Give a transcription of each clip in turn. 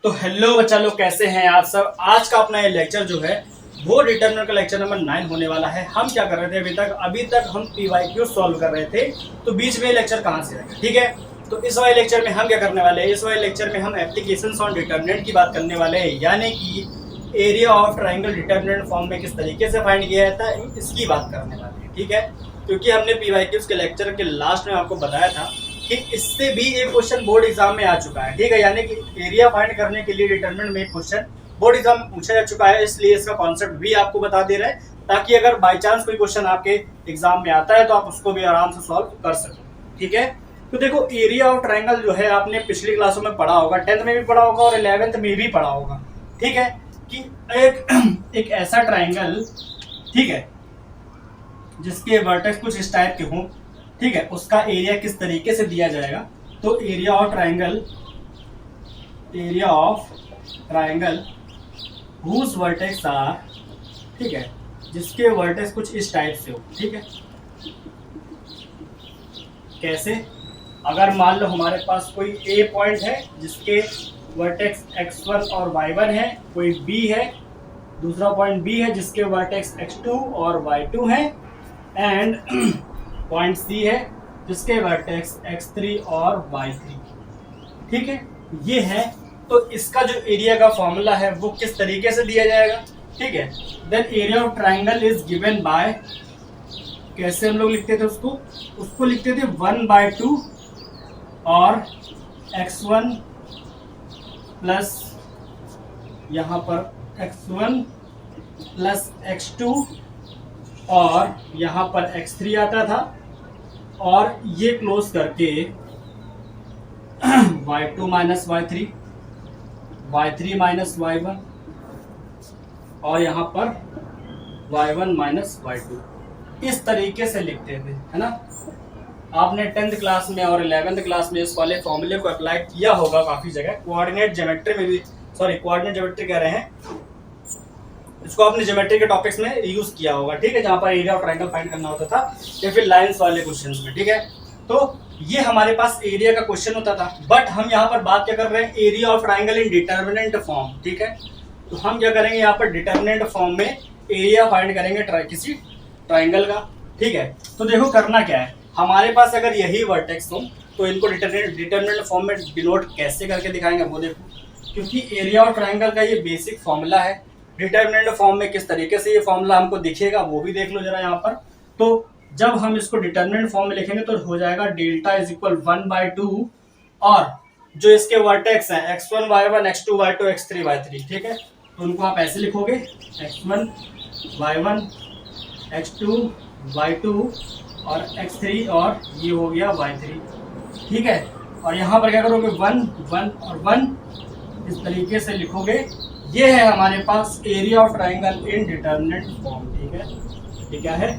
तो हेलो बच्चा लोग, कैसे हैं आप सब। आज का अपना ये लेक्चर जो है वो डिटरमिनेंट का लेक्चर नंबर 9 होने वाला है। हम क्या कर रहे थे अभी तक हम पीवाईक्यू सॉल्व कर रहे थे, तो बीच में लेक्चर कहाँ से आएगा। ठीक है, तो इस वाले लेक्चर में हम क्या करने वाले हैं, इस वाले लेक्चर में हम एप्लीकेशंस ऑन डिटरमिनेंट की बात करने वाले हैं, यानी कि area of triangle determinant form में किस तरीके से फाइंड किया जाता है, इसकी बात करने वाले हैं। ठीक है, क्योंकि हमने पीवाईक्यूज के लेक्चर के लास्ट में आपको बताया था कि इससे भी एक क्वेश्चन बोर्ड एग्जाम में आ चुका है। ठीक है, यानी कि एरिया फाइंड करने के लिए डिटरमिनेंट में एक क्वेश्चन बोर्ड एग्जाम में पूछा जा चुका है, इसलिए इसका कॉन्सेप्ट भी आपको बता दे रहे हैं, ताकि अगर बाय चांस कोई क्वेश्चन आपके एग्जाम में आता है तो आप उसको भी आराम से सॉल्व कर सकें। ठीक है, तो देखो एरिया ऑफ ट्राइंगल जो है आपने पिछली क्लासों में पढ़ा होगा, 10th में भी पढ़ा होगा और 11th में भी पढ़ा होगा। ठीक है, कि एक ऐसा ट्राइंगल, ठीक है, जिसके वर्टेक्स कुछ इस टाइप के हों, ठीक है, उसका एरिया किस तरीके से दिया जाएगा। तो area of triangle whose vertex are, ठीक है, जिसके वर्टेक्स कुछ इस टाइप से हो। ठीक है, कैसे, अगर मान लो हमारे पास कोई ए पॉइंट है जिसके वर्टेक्स x1 और y1 है, कोई बी है, दूसरा पॉइंट बी है जिसके वर्टेक्स x2 और y2 है, एंड पॉइंट सी है जिसके वर्टेक्स x3 और y3। ठीक है, ये है। तो इसका जो एरिया का फॉर्मूला है वो किस तरीके से दिया जाएगा। ठीक है, then area of triangle is given by, कैसे हम लोग लिखते थे उसको लिखते थे 1/2 और x1 प्लस यहाँ पर x1 प्लस x2 और यहाँ पर x3 आता था, और ये क्लोज करके y2 minus y3, y3 minus y1 और यहाँ पर y1 माइनस y2, इस तरीके से लिखते थे, है ना। आपने 10th क्लास में और 11th क्लास में इस वाले फॉर्मूले को अप्लाई किया होगा काफ़ी जगह, कोऑर्डिनेट ज्योमेट्री में भी, कोऑर्डिनेट ज्योमेट्री कह रहे हैं इसको, आपने ज्योमेट्री के टॉपिक्स में यूज किया होगा। ठीक है, जहाँ पर एरिया ऑफ ट्राइंगल फाइंड करना होता था या फिर लाइंस वाले क्वेश्चंस में। ठीक है, तो ये हमारे पास एरिया का क्वेश्चन होता था, बट हम यहाँ पर बात क्या कर रहे हैं, area of triangle in determinant form. ठीक है, तो हम क्या करेंगे, यहाँ पर डिटरमिनेंट फॉर्म में एरिया फाइंड करेंगे किसी ट्राइंगल का। ठीक है, तो देखो करना क्या है, हमारे पास अगर यही वर्टेक्स हो तो इनको डिटरमिनेंट फॉर्म में डिनोट कैसे करके दिखाएंगे वो देखो, क्योंकि एरिया ऑफ ट्राइंगल का ये बेसिक फॉर्मूला है। डिटरमिनेंट फॉर्म में किस तरीके से ये फॉर्मूला हमको दिखेगा वो भी देख लो जरा यहाँ पर। तो जब हम इसको डिटरमिनेंट फॉर्म में लिखेंगे तो हो जाएगा डेल्टा इज इक्वल 1/2 और जो इसके वर्टेक्स हैं x1 y1 x2 y2 x3 y3। ठीक है, तो उनको आप ऐसे लिखोगे x1 y1 x2 y2 और x3 और ये हो गया y3। ठीक है, और यहाँ पर क्या करोगे 1 1 और 1 इस तरीके से लिखोगे। ये है हमारे पास area of triangle in determinant form. ठीक है, ये क्या है,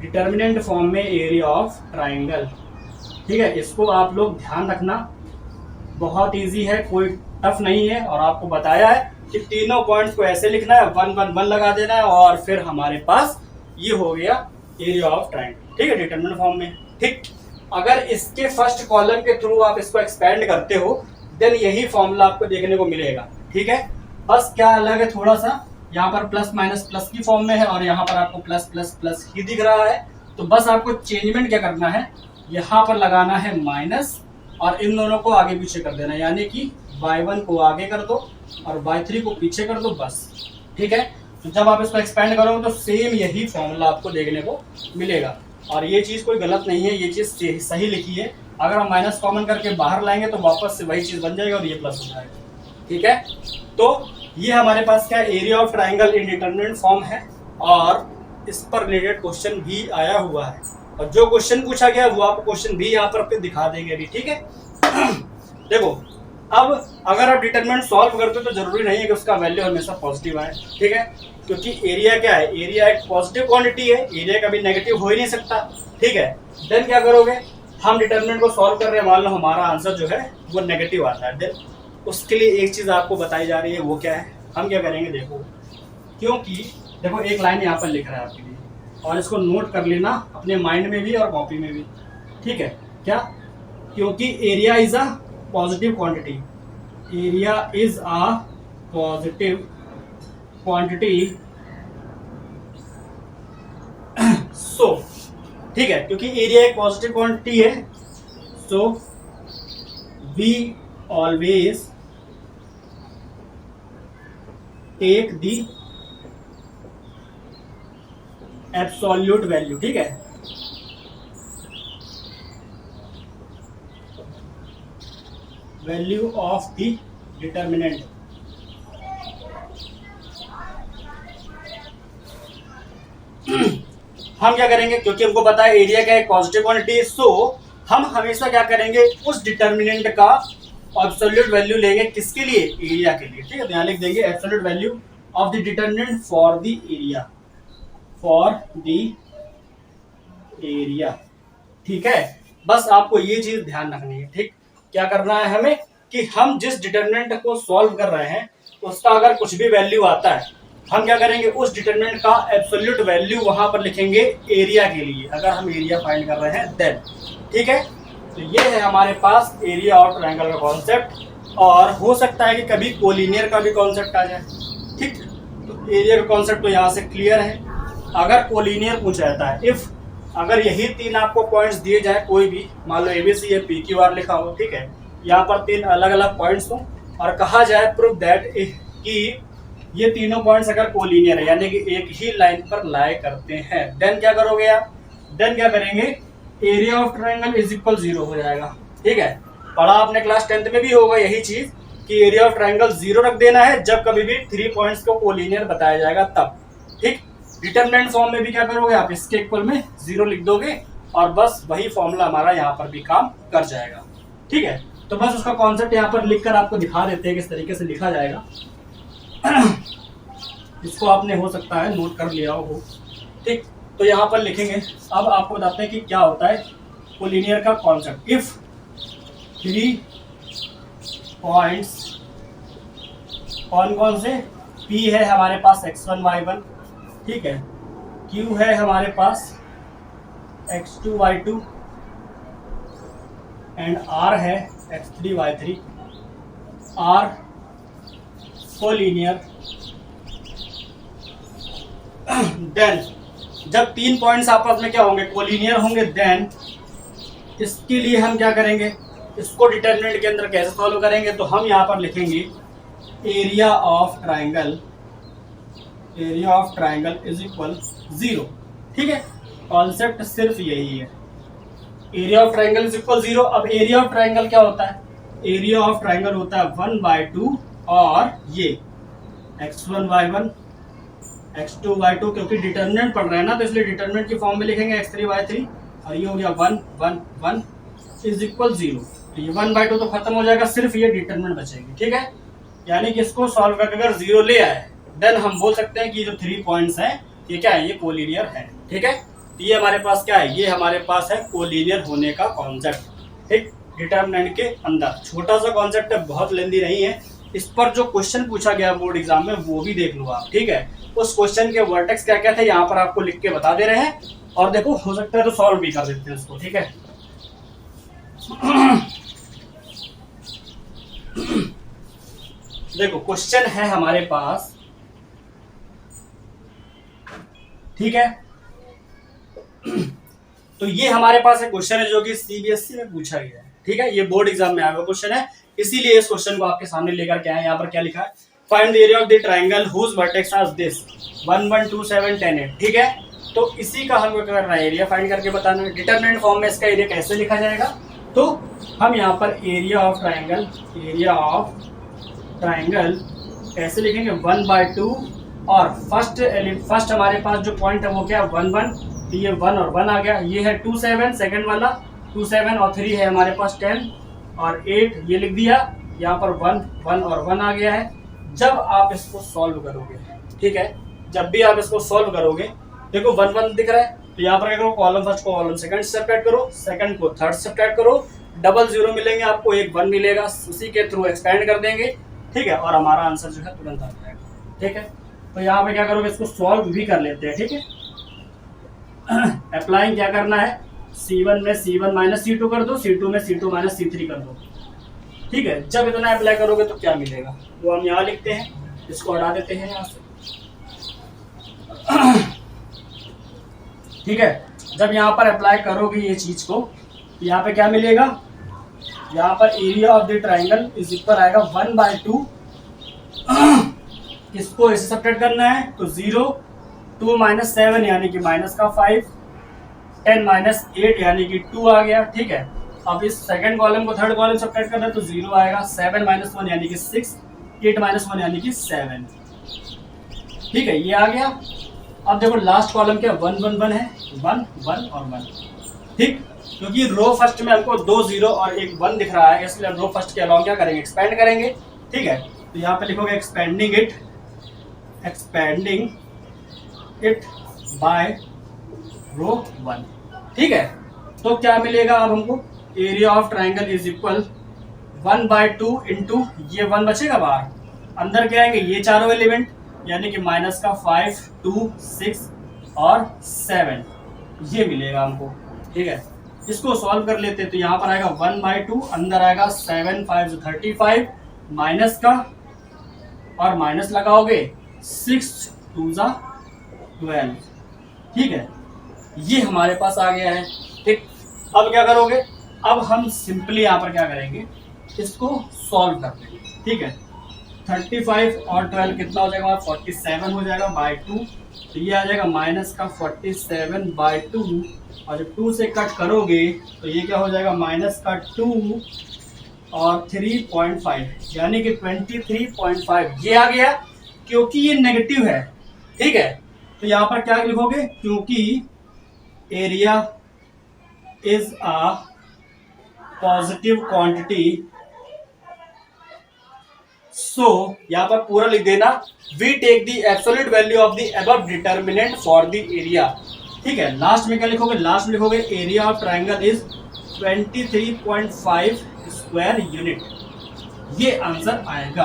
डिटरमिनेंट फॉर्म में एरिया ऑफ ट्राइंगल। ठीक है, इसको आप लोग ध्यान रखना, बहुत इजी है, कोई टफ नहीं है, और आपको बताया है कि तीनों पॉइंट्स को ऐसे लिखना है, 1 1 1 लगा देना है, और फिर हमारे पास ये हो गया एरिया ऑफ ट्राइंगल। ठीक है, डिटरमिनेंट फॉर्म में। ठीक, अगर इसके फर्स्ट कॉलम के थ्रू आप इसको एक्सपेंड करते हो देन यही फॉर्मूला आपको देखने को मिलेगा। ठीक है, बस क्या अलग है, थोड़ा सा यहाँ पर प्लस माइनस प्लस की फॉर्म में है और यहाँ पर आपको प्लस प्लस प्लस ही दिख रहा है। तो बस आपको चेंजमेंट क्या करना है, यहाँ पर लगाना है माइनस और इन दोनों को आगे पीछे कर देना, यानी कि y1 को आगे कर दो और y3 को पीछे कर दो, बस। ठीक है, तो जब आप इसको एक्सपेंड करोगे तो सेम यही फॉर्मूला आपको देखने को मिलेगा, और ये चीज़ कोई गलत नहीं है, ये चीज़ सही लिखी है। अगर हम माइनस कॉमन करके बाहर लाएंगे तो वापस से वही चीज़ बन जाएगी और ये प्लस हो जाएगा। ठीक है, तो ये हमारे पास क्या area of triangle in determinant form है, और इस पर रिलेटेड क्वेश्चन भी आया हुआ है, और जो क्वेश्चन पूछा गया वो आपको क्वेश्चन भी यहाँ पर दिखा देंगे अभी। ठीक है, देखो अब अगर आप डिटरमिनेंट सॉल्व करते हो तो जरूरी नहीं है कि उसका वैल्यू हमेशा पॉजिटिव आए। ठीक है, क्योंकि एरिया क्या है, एरिया एक पॉजिटिव क्वांटिटी है, एरिया कभी नेगेटिव हो ही नहीं सकता। ठीक है, देन क्या करोगे, हम डिटरमिनेंट को सॉल्व कर रहे हैं, मान लो हमारा आंसर जो है वो नेगेटिव आता है, देन उसके लिए एक चीज़ आपको बताई जा रही है, वो क्या है, हम क्या करेंगे, देखो, क्योंकि देखो एक लाइन यहाँ पर लिख रहा है आपके लिए, और इसको नोट कर लेना अपने माइंड में भी और कॉपी में भी। ठीक है, क्या, क्योंकि area is a positive quantity, area is a positive quantity, so ठीक है, क्योंकि एरिया एक पॉजिटिव क्वांटिटी है, so we always take the absolute value, ठीक है, वैल्यू ऑफ द डिटर्मिनेंट। हम क्या करेंगे, क्योंकि हमको पता है एरिया का एक पॉजिटिव क्वांटिटी है, सो हम हमेशा क्या करेंगे, उस डिटर्मिनेंट का एब्सोल्यूट वैल्यू लेंगे, किसके लिए, एरिया के लिए, ठीक है। तो यहाँ लिख देंगे absolute value of the determinant for the area, for the area, ठीक है। बस आपको ये चीज ध्यान रखनी है, ठीक। क्या करना है हमें, कि हम जिस डिटर्मिनेंट को सॉल्व कर रहे हैं उसका अगर कुछ भी वैल्यू आता है, हम क्या करेंगे, उस डिटर्मिनेंट का एब्सोल्यूट वैल्यू वहां पर लिखेंगे एरिया के लिए, अगर हम एरिया फाइंड कर रहे हैं देन, ठीक है। तो ये है हमारे पास एरिया ऑफ ट्रायंगल का कॉन्सेप्ट, और हो सकता है कि कभी कोलिनियर का भी कॉन्सेप्ट आ जाए, ठीक। तो एरिया का कॉन्सेप्ट तो यहाँ से क्लियर है। अगर कोलिनियर पूछा जाता है, इफ अगर यही तीन आपको पॉइंट्स दिए जाए, कोई भी मान लो एबीसी है, पी क्यू आर लिखा हो, ठीक है, यहाँ पर तीन अलग अलग पॉइंट्स हो और कहा जाए प्रूव दैट कि ये तीनों पॉइंट्स अगर कोलिनियर है, यानी कि एक ही लाइन पर लाई करते हैं, देन क्या करोगे आप, देन क्या करेंगे, area of triangle is equal 0 हो जाएगा, ठीक है। पढ़ा आपने क्लास 10th में भी होगा यही चीज, कि एरिया ऑफ ट्रायंगल 0 रख देना है जब कभी भी 3 पॉइंट्स को कोलिनियर बताया जाएगा तब, ठीक। डिटरमिनेंट फॉर्म में भी क्या करोगे आप, इसके इक्वल में 0 लिख दोगे और बस वही फॉर्मूला हमारा यहाँ पर भी काम कर जाएगा, ठीक है। तो बस उसका कॉन्सेप्ट यहाँ पर लिखकर आपको दिखा देते हैं किस तरीके से लिखा जाएगा। इसको आपने हो सकता है नोट कर लिया हो, ठीक। तो यहाँ पर लिखेंगे। अब आपको बताते हैं कि क्या होता है कोलिनियर का कॉन्सेप्ट। इफ 3 पॉइंट्स, कौन कौन से, P है हमारे पास x1 y1, ठीक है, Q है हमारे पास x2 y2 एंड R है x3 y3, R collinear. Then जब 3 पॉइंट्स आपस में क्या होंगे, कोलिनियर होंगे, देन इसके लिए हम क्या करेंगे, इसको डिटरमिनेंट के अंदर कैसे सॉल्व करेंगे, तो हम यहाँ पर लिखेंगे area of triangle, area of triangle is equal 0, ठीक है। कॉन्सेप्ट सिर्फ यही है, area of triangle is equal 0। अब एरिया ऑफ ट्रायंगल क्या होता है, एरिया ऑफ ट्रायंगल होता है 1/2 और ये x1 y1 x2 y2, क्योंकि डिटरमिनेंट पढ़ रहे हैं ना, तो इसलिए डिटरमिनेंट की फॉर्म में लिखेंगे x3 y3, और ये हो गया 1 1 1 इज इक्वल 0। तो ये 1/2 तो खत्म हो जाएगा, सिर्फ ये डिटरमिनेंट बचेगी, ठीक है। यानी कि इसको सॉल्व करके अगर 0 ले आए, देन हम बोल सकते हैं कि जो 3 पॉइंट्स हैं ये क्या है, ये कोलिनियर है, ठीक है। तो ये हमारे पास क्या है, ये हमारे पास है कोलिनियर होने का कॉन्सेप्ट, ठीक। डिटरमिनेंट के अंदर छोटा सा कॉन्सेप्ट है, बहुत लेंदी नहीं है। इस पर जो क्वेश्चन पूछा गया बोर्ड एग्जाम में वो भी देख लो आप, ठीक है। उस क्वेश्चन के वर्टेक्स क्या क्या थे यहाँ पर आपको लिख के बता दे रहे हैं, और देखो हो सकता है तो सॉल्व भी कर देते हैं उसको, ठीक है। देखो क्वेश्चन है हमारे पास, ठीक है। तो ये हमारे पास एक क्वेश्चन है जो कि सीबीएसई में पूछा गया है, ठीक है। ये बोर्ड एग्जाम में आया हुआ क्वेश्चन है, इसीलिए इस क्वेश्चन को आपके सामने लेकर के आए। यहाँ पर क्या लिखा है, find the area of the triangle whose vertex are this 1 1 2 7 10 8, ठीक है। तो इसी का हमको क्या करना है, एरिया फाइंड करके बताना है। डिटरमिनेंट फॉर्म में इसका एरिया कैसे लिखा जाएगा, तो हम यहाँ पर area of triangle, area of triangle कैसे लिखेंगे, 1/2, और फर्स्ट हमारे पास जो पॉइंट है वो क्या है 1 1, तो ये 1 और 1 आ गया। ये है 2 7, सेकंड वाला 2 7 और 3 है हमारे पास 10 और 8, ये लिख दिया। यहाँ पर 1 1 और 1 आ गया है। जब आप इसको सॉल्व करोगे, ठीक है, जब भी आप इसको सॉल्व करोगे, देखो 1 1 दिख रहा है, तो यहाँ पर क्या करो, कॉलम फर्स्ट को कॉलम सेकंड सब्ट्रैक्ट करो, सेकंड को थर्ड सब्ट्रैक्ट करो, डबल 0 मिलेंगे आपको, एक 1 मिलेगा, उसी के थ्रू एक्सपेंड कर देंगे, ठीक है, और हमारा आंसर जो है तुरंत आ जाएगा, ठीक है। तो यहाँ पे क्या करोगे, इसको सॉल्व भी कर लेते हैं, ठीक है। अप्लाइंग क्या करना है, C1 में C1 माइनस C2 कर दो, C2 में C2 माइनस C3 कर दो, ठीक है, जब इतना अप्लाई करोगे तो क्या मिलेगा वो हम यहाँ लिखते हैं, इसको हटा देते हैं यहाँ से। ठीक है, जब यहाँ पर अप्लाई करोगे ये चीज को, यहाँ पे क्या मिलेगा, यहाँ पर area of the triangle is equal आएगा 1/2। इसको ऐसे सब्ट्रैक्ट करना है तो 0, 2 - 7 यानी कि -5, 10 - 8 यानी कि 2 आ गया। ठीक है, अब इस सेकंड कॉलम को थर्ड कॉलम सब्ट्रैक्ट करना है तो 0 आएगा, 7 - 1 यानी कि 6, 8 - 1 यानी कि 7। ठीक है, ये आ गया। अब देखो लास्ट कॉलम क्या 1 1 1 है, 1 1 और 1। ठीक, क्योंकि रो फर्स्ट में हमको 2 0 और एक 1 दिख रहा है, इसलिए रो फर्स्ट के अलावा क्या करेंगे, एक्सपेंड करेंगे। ठीक है, तो यहाँ पे लिखोगे एक्सपेंडिंग इट बाय रो 1। ठीक है, तो क्या मिलेगा अब हमको, area of triangle is equal 1/2 into ये 1 बचेगा बाहर, अंदर क्या आएंगे ये चारों एलिमेंट, यानी कि -5, 2, 6 और 7 ये मिलेगा हमको। ठीक है, इसको सॉल्व कर लेते हैं तो यहाँ पर आएगा 1/2, अंदर आएगा 7 5 35 माइनस का और माइनस लगाओगे 6 2 12। ठीक है, ये हमारे पास आ गया है। ठीक, अब क्या करोगे, अब हम सिंपली यहाँ पर क्या करेंगे, इसको सॉल्व कर देंगे। ठीक है, 35 और 12 कितना हो जाएगा, 47 हो जाएगा बाय 2, तो ये आ जाएगा -47/2, और जब 2 से कट करोगे तो ये क्या हो जाएगा, -2 और 3.5 यानी कि 23.5 ये आ गया, क्योंकि ये नेगेटिव है। ठीक है, तो यहाँ पर क्या लिखोगे, क्योंकि area is a positive quantity, so यहाँ पर पूरा लिख देना, we take the absolute value of the above determinant for the area. ठीक है, लास्ट में क्या लिखोगे, लास्ट में लिखोगे area of triangle is 23.5 square unit, ये आंसर आएगा।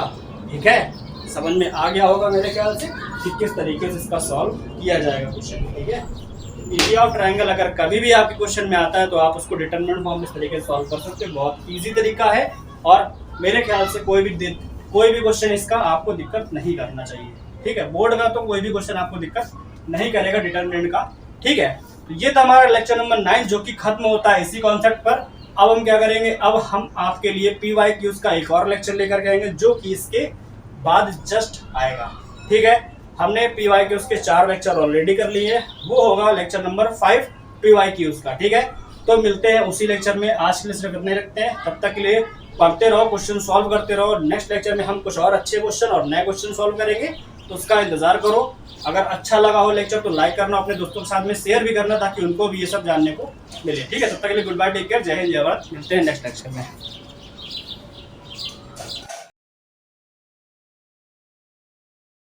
ठीक है, समझ में आ गया होगा मेरे ख्याल से कि किस तरीके से इसका सॉल्व किया जाएगा क्वेश्चन। ठीक है, एरिया ऑफ ट्राइंगल अगर कभी भी आपके क्वेश्चन में आता है तो आप उसको डिटरमिनेंट फॉर्म इस तरीके से सॉल्व कर सकते हैं, बहुत इजी तरीका है, और मेरे ख्याल से कोई भी क्वेश्चन इसका आपको दिक्कत नहीं करना चाहिए। ठीक है, बोर्ड का तो कोई भी क्वेश्चन आपको दिक्कत नहीं करेगा डिटरमिनेंट का। ठीक है, तो ये था हमारा लेक्चर नंबर 9 जो कि खत्म होता है इसी कॉन्सेप्ट पर। अब हम क्या करेंगे, अब हम आपके लिए PYQs का एक और लेक्चर लेकर के आएंगे जो कि इसके बाद जस्ट आएगा। ठीक है, हमने PYQs के 4 लेक्चर ऑलरेडी कर लिए हैं, वो होगा लेक्चर नंबर 5 PYQs का। ठीक है, तो मिलते हैं उसी लेक्चर में, आज के लिए सिर्फ इतने रखते हैं, तब तक के लिए पढ़ते रहो, क्वेश्चन सॉल्व करते रहो। नेक्स्ट लेक्चर में हम कुछ और अच्छे क्वेश्चन और नए क्वेश्चन सॉल्व करेंगे, तो उसका इंतजार करो। अगर अच्छा लगा हो लेक्चर तो लाइक करना, अपने दोस्तों के साथ में शेयर भी करना ताकि उनको भी ये सब जानने को मिले। ठीक है, तब तक के लिए गुड बाय, टेक केयर, जय हिंद जय भारत, मिलते हैं नेक्स्ट लेक्चर में।